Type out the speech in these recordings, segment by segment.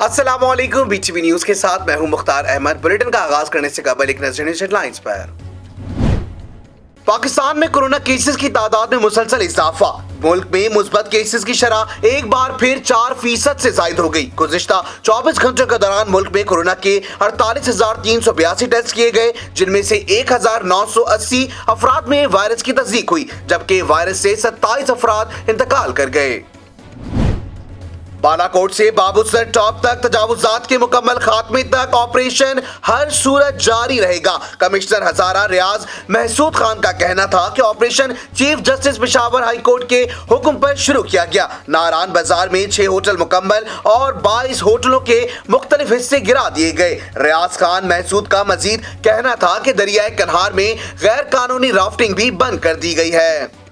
अस्सलाम वालेकुम। BTV news के साथ मैं हूं मुख्तार अहमद। बुलेटिन का आगाज करने से कबल एक नजर हेडलाइंस पर। पाकिस्तान में कोरोना केसेस की तादाद में मुसलसल इजाफा। मुल्क में मुस्बत केसेस की शरह एक बार फिर 4% से जायद हो गई। गुज़िश्ता 24 घंटों के दौरान मुल्क में कोरोना के 48,382 टेस्ट किए गए, जिनमें से 1,980 अफराद में वायरस की तस्दीक हुई, जबकि वायरस से 27 अफराद इंतकाल कर गए। बालाकोट से बाबूसर टॉप तक तजावुजात के मुकम्मल खात्मे तक ऑपरेशन हर सूरत जारी रहेगा। कमिश्नर हजारा रियाज महसूद खान का कहना था कि operation chief justice Peshawar high court के हुक्म पर शुरू किया गया। नारान बाजार में 6 होटल मुकम्मल और 22 होटलों के मुख्तलिफ हिस्से गिरा दिए गए। रियाज खान महसूद का मजीद कहना था कि दरियाए कन्हार में गैर कानूनी राफ्टिंग भी बंद कर दी गई है।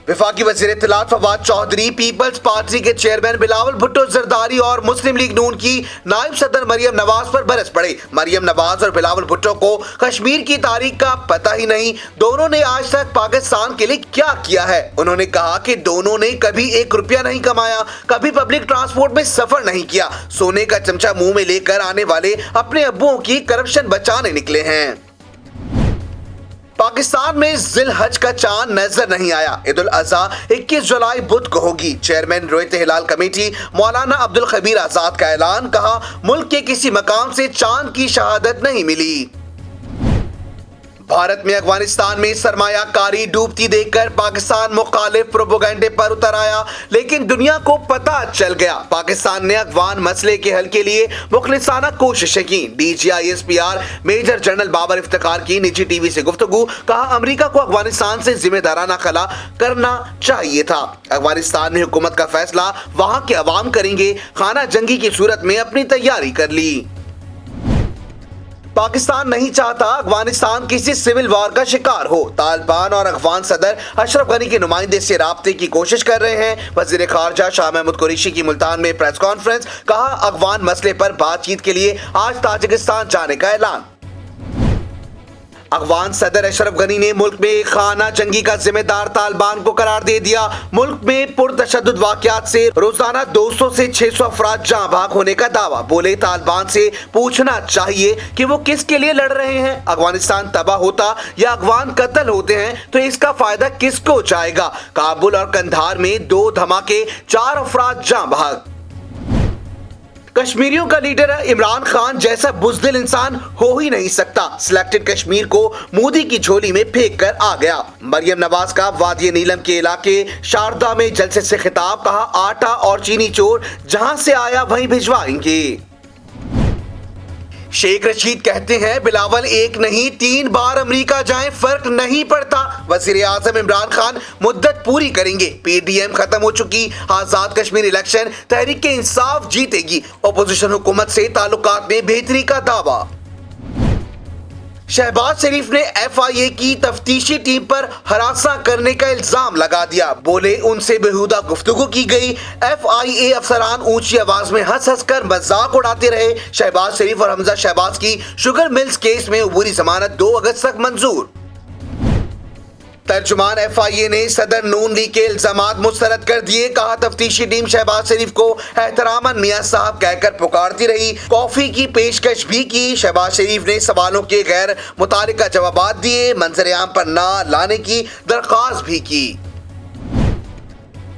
वफाकी वज़ीर इत्तलात फवाद चौधरी, पीपल्स पार्टी के चेयरमैन बिलावल भुट्टो जरदारी और मुस्लिम लीग नून की नायब सदर मरियम नवाज पर बरस पड़े। मरियम नवाज और बिलावल भुट्टो को कश्मीर की तारीख का पता ही नहीं। दोनों ने आज तक पाकिस्तान के लिए क्या किया है? उन्होंने कहा कि दोनों ने कभी 1 रुपया नहीं कमाया, कभी पब्लिक ट्रांसपोर्ट में सफर नहीं किया। सोने का चमचा मुंह में लेकर आने वाले अपने अब्बुओं की करप्शन बचाने निकले हैं। पाकिस्तान में जिल हज का चांद नजर नहीं आया। ईद उल अज़हा 21 जुलाई बुध को होगी। चेयरमैन रोयत हिलाल कमेटी मौलाना अब्दुल खबीर आजाद का ऐलान। कहा, मुल्क के किसी मकाम से चांद की शहादत नहीं मिली। भारत में अफगानिस्तान में सरमायाकारी डूबती देखकर पाकिस्तान मुखालिफ प्रोपेगेंडे पर उतर आया, लेकिन दुनिया को पता चल गया। पाकिस्तान ने अफगान मसले के हल के लिए मुखलिसाना कोशिशें की। DGISPR major general Babar Iftikhar की निजी टीवी से गुफ्तगू। कहा, अमेरिका को अफगानिस्तान से जिम्मेदाराना खला करना चाहिए था। अफगानिस्तान में हुकूमत का फैसला वहां के अवाम करेंगे। खाना जंगी की सूरत में अपनी तैयारी कर ली। पाकिस्तान नहीं चाहता अफगानिस्तान किसी सिविल वॉर का शिकार हो। तालिबान और अफगान सदर अशरफ गनी के नुमाइंदे से राब्ते की कोशिश कर रहे हैं। वजीर खारजा शाह महमूद कुरैशी की मुल्तान में प्रेस कॉन्फ्रेंस। कहा, अफगान मसले पर बातचीत के लिए आज ताजिकिस्तान जाने का ऐलान। अफगान सदर अशरफ गनी ने मुल्क में खाना जंगी का जिम्मेदार तालिबान को करार दे दिया। मुल्क में पुरतशद्दुद वाक़यात से रोजाना 200 से 600 अफराद जाँ भाग होने का दावा। बोले, तालिबान से पूछना चाहिए कि वो किसके लिए लड़ रहे हैं। अफगानिस्तान तबाह होता या अफगान कत्ल होते हैं तो इसका फायदा किसको जाएगा। काबुल और कंधार में 2 धमाके, 4 अफराद जाँ भाग। कश्मीरियों का लीडर इमरान खान जैसा बुज़दिल इंसान हो ही नहीं सकता। सिलेक्टेड कश्मीर को मोदी की झोली में फेंक कर आ गया। मरियम नवाज का वादी नीलम के इलाके शारदा में जलसे से खिताब। कहा, आटा और चीनी चोर जहां से आया वहीं भिजवाएंगे। शेख रशीद कहते हैं, बिलावल 1 नहीं 3 बार अमेरिका जाएं, फर्क नहीं पड़ता। वजीर आजम इमरान खान मुद्दत पूरी करेंगे। PDM खत्म हो चुकी। आजाद कश्मीर इलेक्शन तहरीक इंसाफ जीतेगी। अपोजिशन हुकूमत से ताल्लुकात में बेहतरी का दावा। शहबाज शरीफ ने FIA की तफ्तीशी टीम पर हरासा करने का इल्जाम लगा दिया। बोले, उनसे बेहुदा गुफ्तगू की गई। FIA अफसरान ऊंची आवाज में हंस हंस कर मजाक उड़ाते रहे। शहबाज शरीफ और हमजा शहबाज की शुगर मिल्स केस में अबूरी जमानत 2 अगस्त तक मंजूर। तर्जुमान FIA ने सदर नून लीग के इल्जामात मुस्तरद कर दिए। कहा, तफ्तीशी टीम शहबाज शरीफ को एहतरामन मियां साहब कहकर पुकारती रही। कॉफी की पेशकश भी की। शहबाज शरीफ ने सवालों के गैर मुतालिका जवाब दिए। मंजर-ए-आम पर ना लाने की दरख्वास्त भी की।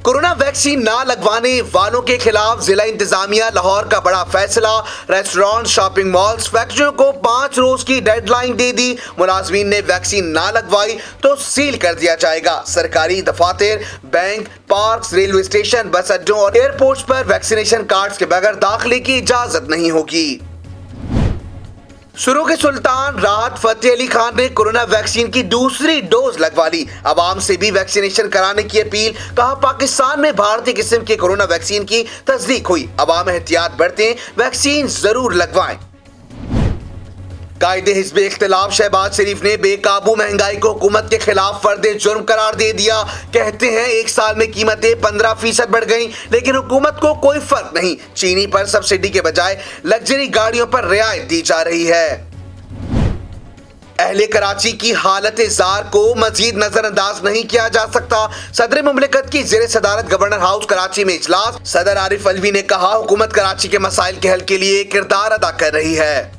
कोरोना वैक्सीन ना लगवाने वालों के खिलाफ जिला इंतजामिया लाहौर का बड़ा फैसला। रेस्टोरेंट, शॉपिंग मॉल्स, फैक्ट्रियों को 5 रोज की डेडलाइन दे दी। मुलाजमीन ने वैक्सीन ना लगवाई तो सील कर दिया जाएगा। सरकारी दफातर, बैंक, पार्क, रेलवे स्टेशन, बस अड्डों और एयरपोर्ट्स पर वैक्सीनेशन कार्ड्स के बगैर दाखिले की इजाजत नहीं होगी। सुरू के सुल्तान राहत फतेह अली खान ने कोरोना वैक्सीन की दूसरी डोज लगवा ली। आवाम से भी वैक्सीनेशन कराने की अपील। कहा, पाकिस्तान में भारतीय किस्म के कोरोना वैक्सीन की तस्दीक हुई। आवाम एहतियात बरतें, वैक्सीन जरूर लगवाएं। कायदे हिज़्ब इख्तिलाफ शहबाज शरीफ ने बेकाबू महंगाई को हुकूमत के खिलाफ फर्द जुर्म करार दे दिया। कहते हैं, 1 साल में कीमतें 15% बढ़ गईं, लेकिन हुकूमत को कोई फर्क नहीं। चीनी पर सब्सिडी के बजाय लग्जरी गाड़ियों पर रियायत दी जा रही है। اہل کراچی کی حالت زار کو مزید نظر انداز نہیں کیا جا سکتا۔ صدر مملکت کی زیر صدارت گورنر ہاؤس کراچی میں اجلاس، صدر عارف الوی نے کہا حکومت کراچی کے مسائل کے حل کے لیے کردار ادا کر رہی ہے۔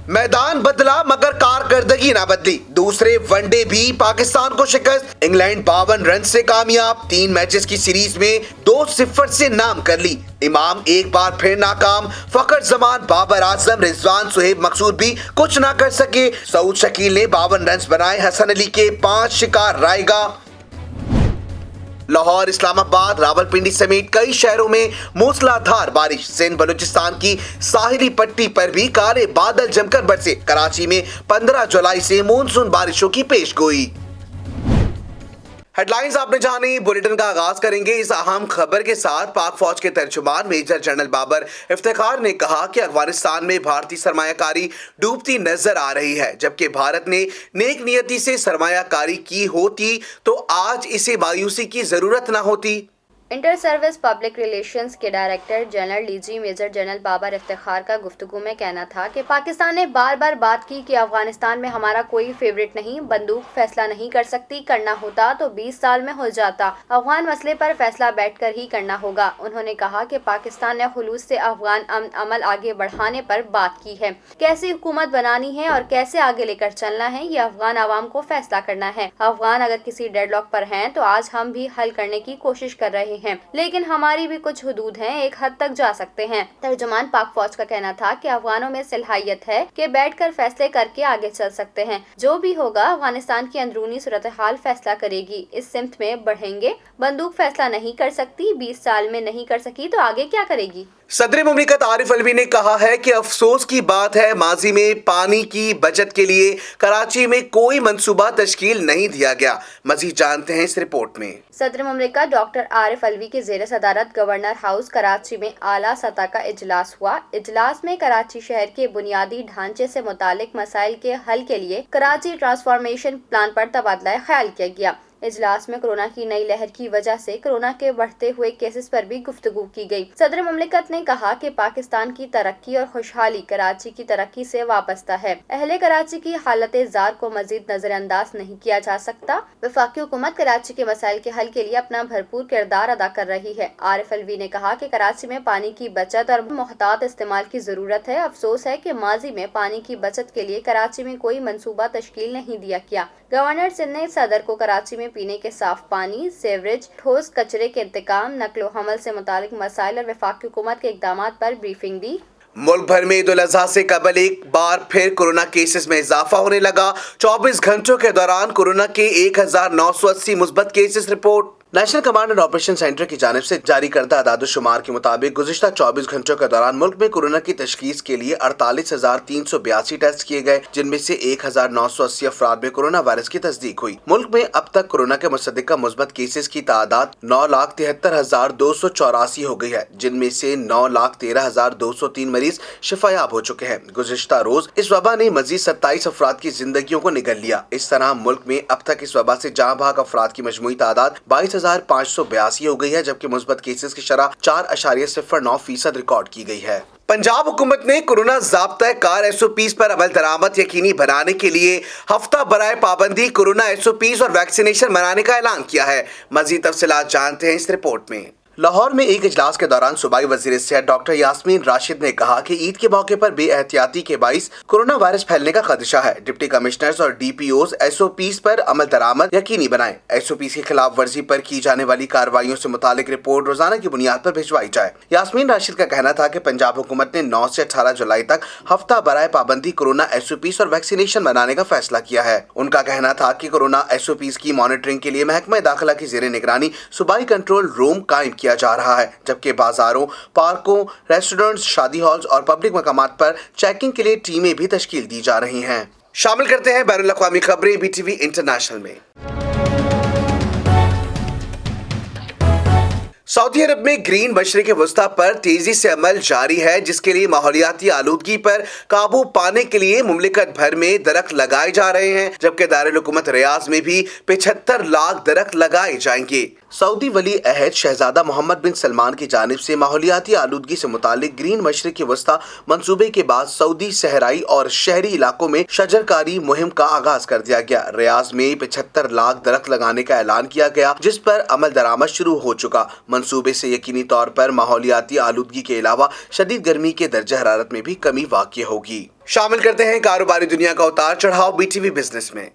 میدان بدلا مگر کارکردگی نہ بدلی، دوسرے ون ڈے بھی پاکستان کو شکست، انگلینڈ 52 رن سے کامیاب، 3 میچز کی سیریز میں 2-0 سے نام کر لی، امام ایک بار پھر ناکام، فخر زمان، بابر اعظم، رضوان، سہیب مقصود بھی کچھ نہ کر سکے، سعود شکیل نے 52 رنز بنائے، حسن علی کے 5 شکار رائے گا۔ لاہور، اسلام آباد، راولپنڈی سمیت کئی شہروں میں موسلادھار بارش، سندھ بلوچستان کی ساحلی پٹی پر بھی کالے بادل جم کر برسے، کراچی میں 15 جولائی سے مونسون بارشوں کی پیش گوئی۔ ہیڈ لائنز آپ نے جانی، بلیٹن کا آغاز کریں گے اس اہم خبر کے ساتھ۔ پاک فوج کے ترجمان میجر جنرل بابر افتخار نے کہا کہ افغانستان میں بھارتی سرمایہ کاری ڈوبتی نظر آ رہی ہے، جبکہ بھارت نے نیک نیتی سے سرمایہ کاری کی ہوتی تو آج اسے مایوسی کی ضرورت نہ ہوتی۔ انٹر سروس پبلک ریلیشنز کے director general D G major general Babar Iftikhar کا گفتگو میں کہنا تھا کہ پاکستان نے بار بار بات کی کہ افغانستان میں ہمارا کوئی فیورٹ نہیں، بندوق فیصلہ نہیں کر سکتی، کرنا ہوتا تو 20 سال میں ہو جاتا، افغان مسئلے پر فیصلہ بیٹھ کر ہی کرنا ہوگا۔ انہوں نے کہا کہ پاکستان نے خلوص سے افغان امن عمل آگے بڑھانے پر بات کی ہے، کیسی حکومت بنانی ہے اور کیسے آگے لے کر چلنا ہے یہ افغان عوام کو فیصلہ کرنا ہے۔ افغان اگر کسی ڈیڈ لاک پر ہیں تو آج ہم بھی حل کرنے کی کوشش کر رہے ہیں، لیکن ہماری بھی کچھ حدود ہیں، ایک حد تک جا سکتے ہیں۔ ترجمان پاک فوج کا کہنا تھا کہ افغانوں میں صلاحیت ہے کہ بیٹھ کر فیصلے کر کے آگے چل سکتے ہیں، جو بھی ہوگا افغانستان کی اندرونی صورتحال فیصلہ کرے گی، اس سمت میں بڑھیں گے۔ بندوق فیصلہ نہیں کر سکتی، 20 سال میں نہیں کر سکی تو آگے کیا کرے گی؟ صدر مملکت عارف الوی نے کہا ہے کہ افسوس کی بات ہے ماضی میں پانی کی بچت کے لیے کراچی میں کوئی منصوبہ تشکیل نہیں دیا گیا۔ مزید جانتے ہیں اس رپورٹ میں۔ صدر مملکت ڈاکٹر عارف الوی کی زیر صدارت گورنر ہاؤس کراچی میں اعلیٰ سطح کا اجلاس ہوا۔ اجلاس میں کراچی شہر کے بنیادی ڈھانچے سے متعلق مسائل کے حل کے لیے کراچی ٹرانسفارمیشن پلان پر تبادلہ خیال کیا گیا۔ اجلاس میں کورونا کی نئی لہر کی وجہ سے کورونا کے بڑھتے ہوئے کیسز پر بھی گفتگو کی گئی۔ صدر مملکت نے کہا کہ پاکستان کی ترقی اور خوشحالی کراچی کی ترقی سے وابستہ ہے، اہل کراچی کی حالت زار کو مزید نظر انداز نہیں کیا جا سکتا۔ وفاقی حکومت کراچی کے مسائل کے حل کے لیے اپنا بھرپور کردار ادا کر رہی ہے۔ عارف الوی نے کہا کہ کراچی میں پانی کی بچت اور محتاط استعمال کی ضرورت ہے۔ افسوس ہے کہ ماضی میں پانی کی بچت کے لیے کراچی میں کوئی منصوبہ تشکیل نہیں دیا گیا۔ گورنر سندھ نے صدر کو کراچی میں پینے کے صاف پانی، سیوریج، ٹھوس کچرے کے انتقام، نقل و حمل سے متعلق مسائل اور وفاقی حکومت کے اقدامات پر بریفنگ دی۔ ملک بھر میں عید الاضحیٰ سے قبل ایک بار پھر کورونا کیسز میں اضافہ ہونے لگا۔ 24 گھنٹوں کے دوران کورونا کے 1980 مثبت cases report. National command and operation centre کی جانب سے جاری کردہ اعداد و شمار کے مطابق گزشتہ 24 گھنٹوں کے دوران ملک میں کورونا کی تشخیص کے لیے 48,382 ٹیسٹ کیے گئے، جن میں سے 1,980 افراد میں کورونا وائرس کی تصدیق ہوئی۔ ملک میں اب تک کورونا کے مصدقہ مثبت کیسز کی تعداد 9,73,284 ہو گئی ہے، جن میں سے 9,13,203 مریض شفا یاب ہو چکے ہیں۔ گزشتہ روز اس وبا نے مزید 27 افراد کی زندگیوں کو نگل لیا۔ اس طرح ملک میں اب تک اس وبا سے جاں بحق افراد کی مجموعی تعداد 22,582 ہو گئی ہے، جبکہ مثبت کیسز کی شرح 4.09% ریکارڈ کی گئی ہے۔ پنجاب حکومت نے کورونا ضابطہ کار SOPs پر عمل درآمد یقینی بنانے کے لیے ہفتہ برائے پابندی کورونا SOPs اور ویکسینیشن منانے کا اعلان کیا ہے۔ مزید تفصیلات جانتے ہیں اس رپورٹ میں۔ لاہور میں ایک اجلاس کے دوران صوبائی وزیر صحت ڈاکٹر یاسمین راشد نے کہا کہ عید کے موقع پر بے احتیاطی کے باعث کورونا وائرس پھیلنے کا خدشہ ہے۔ ڈپٹی کمشنرز اور DPOs SOPs پر عمل درآمد یقینی بنائیں۔ SOPs کی خلاف ورزی پر کی جانے والی کارروائیوں سے متعلق رپورٹ روزانہ کی بنیاد پر بھجوائی جائے۔ یاسمین راشد کا کہنا تھا کہ پنجاب حکومت نے 9 سے 18 جولائی تک ہفتہ برائے پابندی کورونا SOPs اور ویکسینیشن منانے کا فیصلہ کیا ہے۔ ان کا کہنا تھا کہ کورونا SOPs کی مانیٹرنگ کے لیے محکمہ داخلہ کی زیر نگرانی صوبائی کنٹرول روم قائم کیا جا رہا ہے، جبکہ بازاروں، پارکوں، ریسٹورنٹس، شادی ہالز اور پبلک مقامات پر چیکنگ کے لیے ٹیمیں بھی تشکیل دی جا رہی ہیں۔ شامل کرتے ہیں بین الاقوامی خبریں BTV انٹرنیشنل میں۔ سعودی عرب میں گرین مشرق وسطیٰ پر تیزی سے عمل جاری ہے، جس کے لیے ماحولیاتی آلودگی پر قابو پانے کے لیے مملکت بھر میں درخت لگائے جا رہے ہیں، جبکہ دارالحکومت ریاض میں بھی 75 لاکھ درخت لگائے جائیں گے۔ सऊदी वली अहद शहजादा मोहम्मद बिन सलमान की जानिब से माहौलियाती आलूदगी से मुतालिक ग्रीन मशरिक वस्ता मंसूबे के बाद सऊदी सहराई और शहरी इलाकों में शजरकारी मुहिम का आगाज कर दिया गया। रियाज में 75 लाख दरख्त लगाने का ऐलान किया गया, जिस पर अमल दरामद शुरू हो चुका। मंसूबे से यकीनी तौर पर माहौलियाती आलूदगी के अलावा शदीद गर्मी के दर्जा हरारत में भी कमी वाक़ई होगी। शामिल करते हैं कारोबारी दुनिया का उतार चढ़ाव बीटीवी बिजनेस में।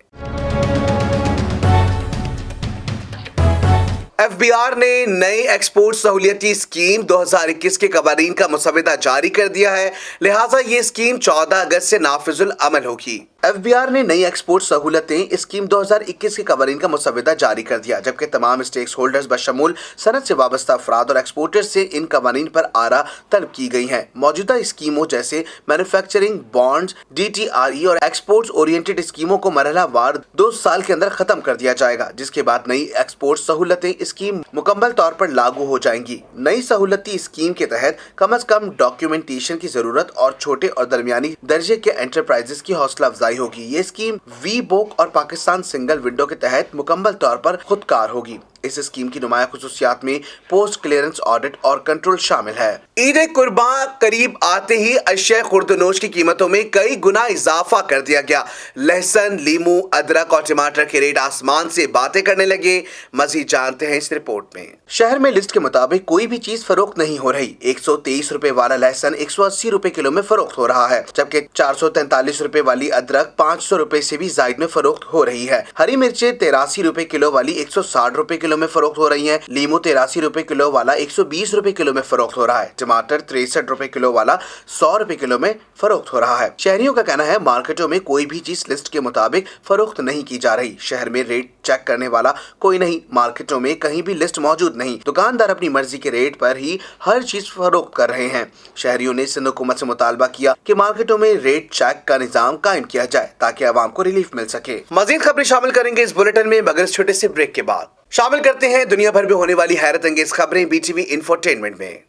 एफबीआर ने नई एक्सपोर्ट सहूलियती स्कीम 2021 के कवानीन का मुसविदा जारी कर दिया है, लिहाजा ये स्कीम 14 अगस्त से नाफिजुल अमल होगी। एफबीआर ने नई एक्सपोर्ट सहूलतें स्कीम 2021 के कवानीन का मुसविदा जारी कर दिया, जबकि तमाम स्टेक्स होल्डर्स बशमूल सनत से वाबस्ता अफराद और एक्सपोर्टर्स से इन कवानीन पर आरा तलब की गई हैं। मौजूदा स्कीमों जैसे मैन्युफैक्चरिंग बॉन्ड्स, DTRE और एक्सपोर्ट्स ओरिएंटेड स्कीमों को मरहला वार 2 साल के अंदर खत्म कर दिया जाएगा, जिसके बाद नई एक्सपोर्ट सहूलतें स्कीम मुकम्मल तौर पर लागू हो जाएंगी। नई सहूलती स्कीम के तहत कम अज कम डॉक्यूमेंटेशन की जरूरत और छोटे और दरमियानी दर्जे के एंटरप्राइजेस की हौसला अफजाई होगी। ये स्कीम वी-बोक और पाकिस्तान सिंगल विंडो के तहत मुकम्मल तौर पर खुदकार होगी। इस स्कीम की नुमाया खुसूसियात में पोस्ट क्लियरेंस ऑडिट और कंट्रोल शामिल है। ईद कुर्बान करीब आते ही अशिया खुर्दनोश की कीमतों में कई गुना इजाफा कर दिया गया। लहसुन, लीमू, अदरक और टमाटर के रेट आसमान से बातें करने लगे। मजीद जानते हैं इस रिपोर्ट में। शहर में लिस्ट के मुताबिक कोई भी चीज फरोख्त नहीं हो रही। 123 रुपए वाला लहसुन 180 रुपए किलो में फरोख्त हो रहा है, जबकि 443 रुपए वाली अदरक 500 रुपए से भी जायद में फरोख्त हो रही है। हरी मिर्चें 83 रुपए किलो वाली 160 रुपए किलो में फरोख्त हो रही हैं। लीमू 83 रुपए किलो वाला 120 रुपए किलो में फरोख्त हो रहा है। टमाटर 63 रुपए किलो वाला 100 रुपए किलो में फरोख्त हो रहा है। शहरियों का कहना है मार्केटों में कोई भी चीज लिस्ट के मुताबिक फरोख्त नहीं की जा रही। शहर में रेट चेक करने वाला कोई नहीं, मार्केटों में कहीं भी लिस्ट मौजूद नहीं। दुकानदार अपनी मर्जी के रेट पर ही हर चीज फरोख्त कर रहे हैं। शहरियों ने सिंध हुकूमत से मुतालबा किया कि मार्केटों में रेट चेक का निजाम कायम किया जाए ताकि आवाम को रिलीफ मिल सके। मजीद खबरें शामिल करेंगे इस बुलेटिन में, मगर इस छोटे से ब्रेक के बाद। शामिल करते हैं दुनिया भर में होने वाली हैरत अंगेज खबरें बीटीवी इंफोटेनमेंट में।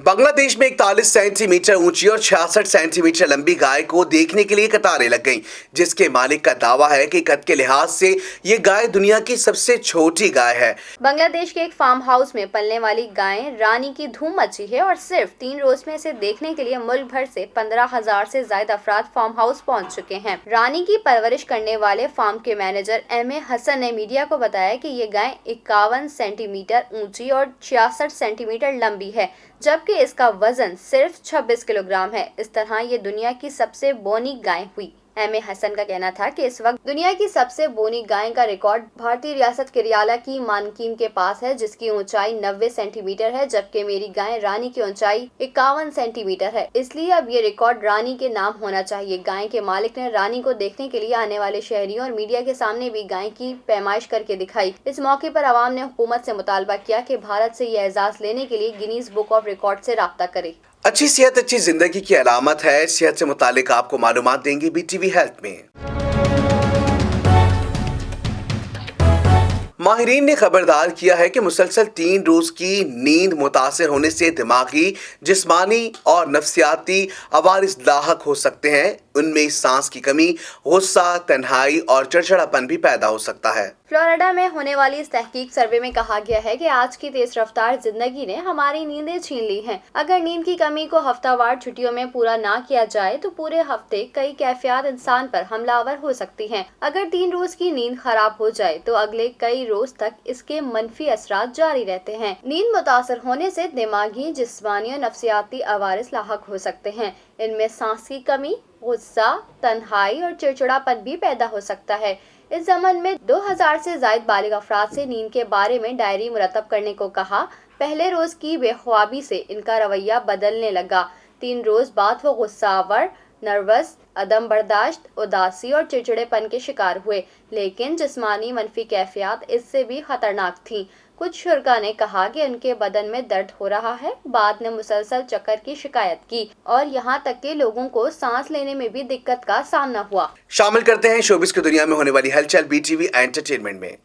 बांग्लादेश में 41 सेंटीमीटर ऊंची और 66 सेंटीमीटर लंबी गाय को देखने के लिए कतारें लग गईं, जिसके मालिक का दावा है कि कद के लिहाज से ये गाय दुनिया की सबसे छोटी गाय है। बांग्लादेश के एक फार्म हाउस में पलने वाली गाय रानी की धूम मची है और सिर्फ 3 रोज में इसे देखने के लिए मुल्क भर से 15,000 से ज्यादा अफराद फार्म हाउस पहुंच चुके हैं। रानी की परवरिश करने वाले फार्म के मैनेजर एम ए हसन ने मीडिया को बताया कि ये गाय 51 सेंटीमीटर ऊंची और 66 सेंटीमीटर लंबी है, जबकि इसका वजन सिर्फ 26 किलोग्राम है। इस तरह ये दुनिया की सबसे बोनी गाय हुई। एम ए हसन का कहना था कि इस वक्त दुनिया की सबसे बोनी गाय का रिकॉर्ड भारतीय रियासत केरला की मानकीन के पास है, जिसकी ऊंचाई 90 सेंटीमीटर है, जबकि मेरी गाय रानी की ऊंचाई 51 सेंटीमीटर है। इसलिए अब ये रिकॉर्ड रानी के नाम होना चाहिए। गाय के मालिक ने रानी को देखने के लिए आने वाले शहरियों और मीडिया के सामने भी गाय की पैमाइश करके दिखाई। इस मौके पर आवाम ने हुकूमत से मुतालबा किया कि भारत से ये एजाज लेने के लिए गिनीज बुक ऑफ रिकॉर्ड से राब्ता करे। अच्छी सेहत अच्छी जिंदगी की अलामत है। सेहत से मुतालिक आपको मालूमात देंगे बीटीवी हेल्थ में। माहिरीन ने खबरदार किया है कि मुसलसल 3 रोज की नींद मुतासर होने से दिमागी, जिस्मानी और नफ्सियाती अवारिस लाहक हो सकते हैं। उनमें सांस की कमी, गुस्सा, तन्हाई और चिड़चिड़ापन भी पैदा हो सकता है। फ्लोरिडा में होने वाली इस तहकीक सर्वे में कहा गया है कि आज की तेज रफ्तार जिंदगी ने हमारी नींदें छीन ली हैं। अगर नींद की कमी को हफ्तावार छुट्टियों में पूरा ना किया जाए तो पूरे हफ्ते कई कैफियत इंसान पर हमलावर हो सकती हैं। अगर 3 रोज की नींद खराब हो जाए तो अगले कई रोज तक इसके मनफी असरात जारी रहते हैं। नींद मुतासर होने से दिमागी, जिस्मानी और नफ्सियाती अवारिस लाहक हो सकते हैं। इनमें सांस की कमी, गुस्सा, तन्हाई और चिड़चिड़ापन भी पैदा हो सकता है। इस ज़मन में 2000 से ज़ायद बालिग अफराद से नींद के बारे में डायरी मुरतब करने को कहा। पहले रोज़ की बेख्वाबी से इनका रवैया बदलने लगा। 3 रोज़ बाद वो गुस्सावर, नर्वस, अदम बर्दाश्त, उदासी और चिड़चिड़ेपन के शिकार हुए, लेकिन जिस्मानी मनफी कैफियत इससे भी खतरनाक थी। कुछ शुरा ने कहा कि उनके बदन में दर्द हो रहा है। बाद ने मुसलसल चक्कर की शिकायत की और यहाँ तक कि लोगों को सांस लेने में भी दिक्कत का सामना हुआ। शामिल करते हैं शोबिस की दुनिया में होने वाली हलचल बीटीवी एंटरटेनमेंट में।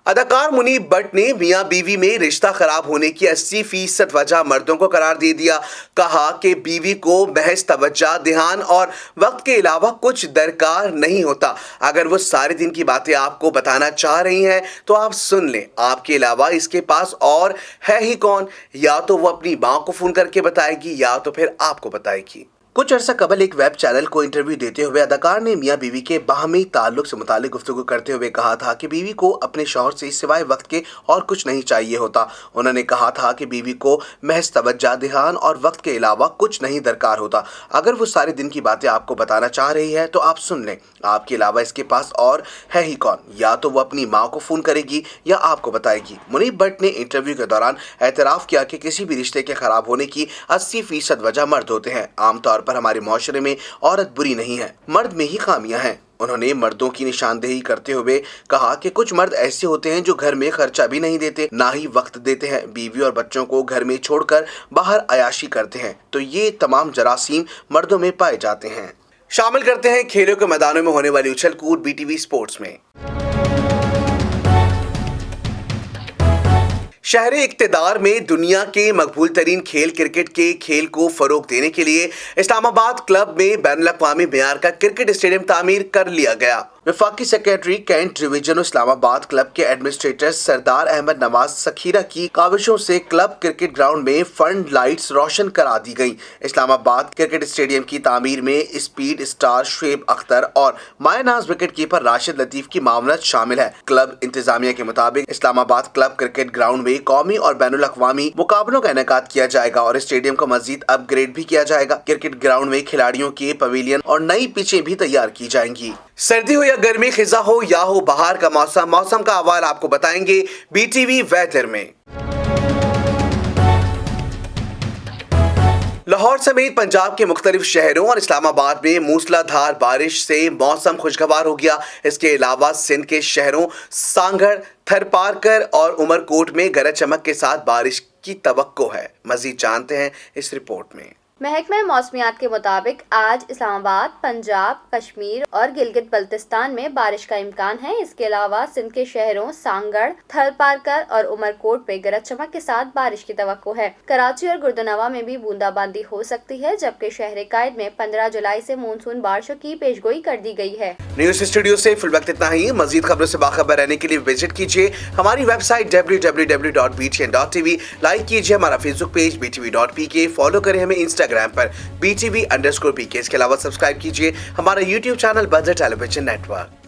اداکار منیب بٹ نے میاں بیوی میں رشتہ خراب ہونے کی 80% وجہ مردوں کو قرار دے دیا. کہا کہ بیوی کو محض توجہ، دھیان اور وقت کے علاوہ کچھ درکار نہیں ہوتا. اگر وہ سارے دن کی باتیں آپ کو بتانا چاہ رہی ہیں تو آپ سن لیں. آپ کے علاوہ اس کے پاس اور ہے ہی کون؟ یا تو وہ اپنی ماں کو فون کر کے بتائے گی یا تو پھر آپ کو بتائے گی. کچھ عرصہ قبل ایک ویب چینل کو انٹرویو دیتے ہوئے اداکار نے میاں بیوی کے باہمی تعلق سے متعلق گفتگو کرتے ہوئے کہا تھا کہ بیوی کو اپنے شوہر سے سوائے وقت کے اور کچھ نہیں چاہیے ہوتا. انہوں نے کہا تھا کہ بیوی کو محض توجہ، دھیان اور وقت کے علاوہ کچھ نہیں درکار ہوتا. اگر وہ سارے دن کی باتیں آپ کو بتانا چاہ رہی ہے تو آپ سن لیں. آپ کے علاوہ اس کے پاس اور ہے ہی کون؟ یا تو وہ اپنی ماں کو فون کرے گی یا آپ کو بتائے گی. منیب بٹ نے انٹرویو کے دوران اعتراف کیا کہ کسی بھی رشتے کے خراب ہونے کی 80% وجہ مرد ہوتے ہیں. عام طور پر ہمارے معاشرے میں عورت بری نہیں ہے، مرد میں ہی خامیاں ہیں. انہوں نے مردوں کی نشاندہی کرتے ہوئے کہا کہ کچھ مرد ایسے ہوتے ہیں جو گھر میں خرچہ بھی نہیں دیتے، نہ ہی وقت دیتے ہیں، بیوی اور بچوں کو گھر میں چھوڑ کر باہر عیاشی کرتے ہیں. تو یہ تمام جراثیم مردوں میں پائے جاتے ہیں. شامل کرتے ہیں کھیلوں کے میدانوں میں ہونے والی اچھل could B T V sports میں. شہر اقتدار میں دنیا کے مقبول ترین کھیل کرکٹ کے کھیل کو فروغ دینے کے لیے اسلام آباد کلب میں بین الاقوامی معیار کا کرکٹ اسٹیڈیم تعمیر کر لیا گیا. وفاقی سیکریٹری کینٹ ڈویژن اسلام آباد کلب کے ایڈمنسٹریٹر سردار احمد نواز سکھیرہ کی کاوشوں سے کلب کرکٹ گراؤنڈ میں فنڈ لائٹس روشن کرا دی گئیں. اسلام آباد کرکٹ اسٹیڈیم کی تعمیر میں اسپیڈ اسٹار شعیب اختر اور مایہ ناز وکٹ کیپر راشد لطیف کی معاونت شامل ہے. کلب انتظامیہ کے مطابق اسلام آباد کلب کرکٹ گراؤنڈ میں قومی اور بین الاقوامی مقابلوں کا انعقاد کیا جائے گا اور اسٹیڈیم کو مزید اپ گریڈ بھی کیا جائے گا. کرکٹ گراؤنڈ میں کھلاڑیوں کے پویلین اور نئی پچیں بھی تیار کی جائیں گی. سردی ہو یا گرمی، خزاں ہو یا ہو بہار کا موسم کا احوال آپ کو بتائیں گے بی ٹی وی ویدر میں. لاہور سمیت پنجاب کے مختلف شہروں اور اسلام آباد میں موسلا دھار بارش سے موسم خوشگوار ہو گیا. اس کے علاوہ سندھ کے شہروں سانگھڑ، تھر پارکر اور عمر کوٹ میں گرج چمک کے ساتھ بارش کی توقع ہے. مزید جانتے ہیں اس رپورٹ میں. محکمہ موسمیات کے مطابق آج اسلام آباد، پنجاب، کشمیر اور گلگت بلتستان میں بارش کا امکان ہے. اس کے علاوہ سندھ کے شہروں سانگڑ، تھل پارکر اور عمر کوٹ میں گرج چمک کے ساتھ بارش کی توقع ہے. کراچی اور گردنوا میں بھی بوندا باندی ہو سکتی ہے، جبکہ شہر قائد میں 15 جولائی سے مونسون بارشوں کی پیشگوئی کر دی گئی ہے. نیوز اسٹوڈیو سے فی الوقت اتنا ہی. مزید خبروں سے باخبر رہنے کے لیے وزٹ کیجیے ہماری ویب سائٹ www.btn.tv. لائک کیجیے ہمارا فیس بک پیج btv.pk. فالو کریں ہمیں انسٹاگرام پر BTV_PK. اس کے علاوہ سبسکرائب کیجیے ہمارا یوٹیوب چینل بدر ٹیلی ویژن نیٹ ورک.